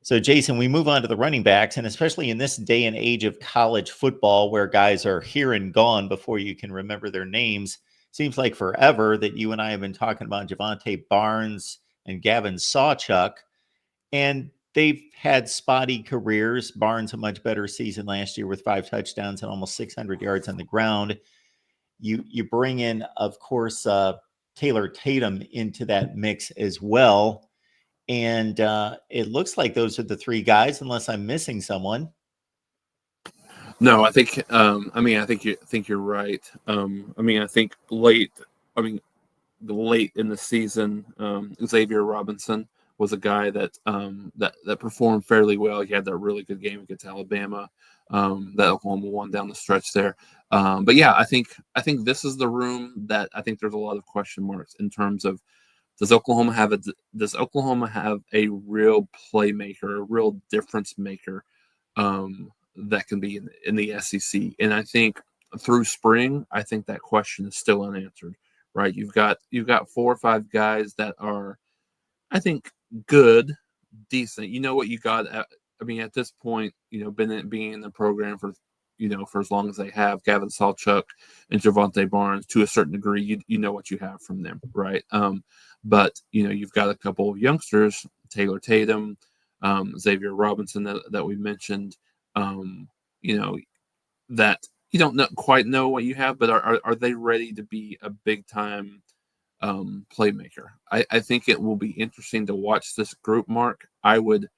So, Jason, we move on to the running backs, and especially in this day and age of college football where guys are here and gone before you can remember their names, seems like forever that you and I have been talking about Javonte Barnes and Gavin Sawchuk, and they've had spotty careers. Barnes a much better season last year with 5 touchdowns and almost 600 yards on the ground. You bring in, of course, Taylor Tatum into that mix as well. And it looks like those are the 3 guys, unless I'm missing someone. No, I think. I think you're right. I think late. Late in the season, Xavier Robinson was a guy that that performed fairly well. He had that really good game against Alabama. That Oklahoma won down the stretch there. But yeah, I think this is the room that I think there's a lot of question marks in terms of does Oklahoma have a real playmaker, a real difference maker that can be in the SEC? And I think through spring, I think that question is still unanswered. Right, you've got 4 or 5 guys that are, I think, good, decent. You know what you got. At this point, being in the program for for as long as they have, Gavin Sawchuk and Javonte Barnes, to a certain degree, you know what you have from them, right? But you've got a couple of youngsters, Taylor Tatum, Xavier Robinson that we mentioned, that you don't quite know what you have, but are they ready to be a big time playmaker? I think it will be interesting to watch this group, Mark. I would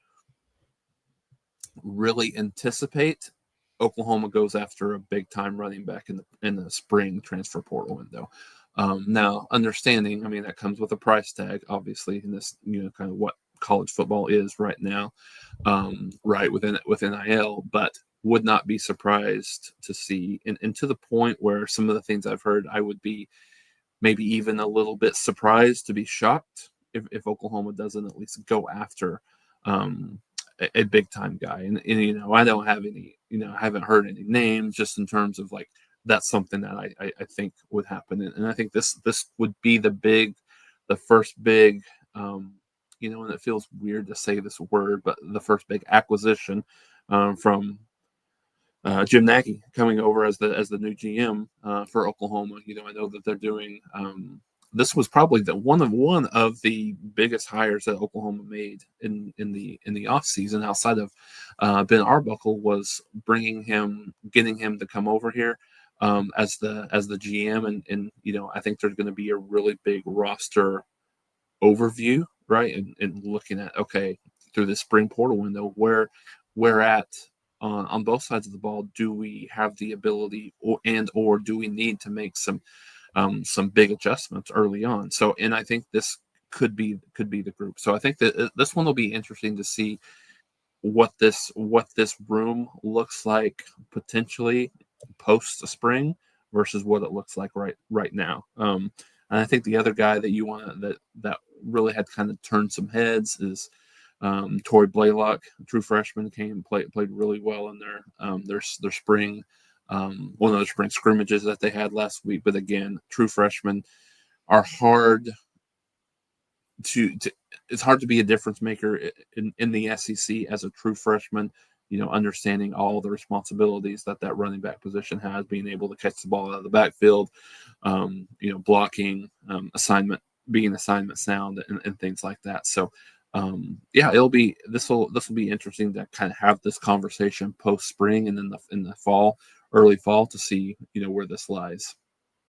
really anticipate Oklahoma goes after a big time running back in the spring transfer portal window. Now, understanding, that comes with a price tag, obviously, in this, kind of what college football is right now, right with NIL, but would not be surprised to see, and to the point where some of the things I've heard, I would be maybe even a little bit surprised to be shocked if Oklahoma doesn't at least go after a big time guy. And I don't have any, I haven't heard any names, just in terms of like that's something that I think would happen. And I think this would be the first big, and it feels weird to say this word, but the first big acquisition from Jim Nagy coming over as the new GM for Oklahoma. I know that they're doing. This was probably one of the biggest hires that Oklahoma made in the off season outside of Ben Arbuckle, was getting him to come over here as the GM, and I think there's going to be a really big roster overview, right, and looking at, okay, through the spring portal window, where at on both sides of the ball do we have the ability, or do we need to make some big adjustments early on? So, and I think this could be the group. So I think that this one will be interesting to see what this room looks like potentially post spring versus what it looks like right now. And I think the other guy that you want that really had kind of turned some heads is Torrey Blaylock, true freshman, played really well in their spring, one of the spring scrimmages that they had last week. But again, true freshmen are hard to it's hard to be a difference maker in the SEC as a true freshman. Understanding all the responsibilities that running back position has, being able to catch the ball out of the backfield, blocking, being assignment sound, and things like that. So. This will be interesting to kind of have this conversation post spring and then in the fall, early fall, to see where this lies.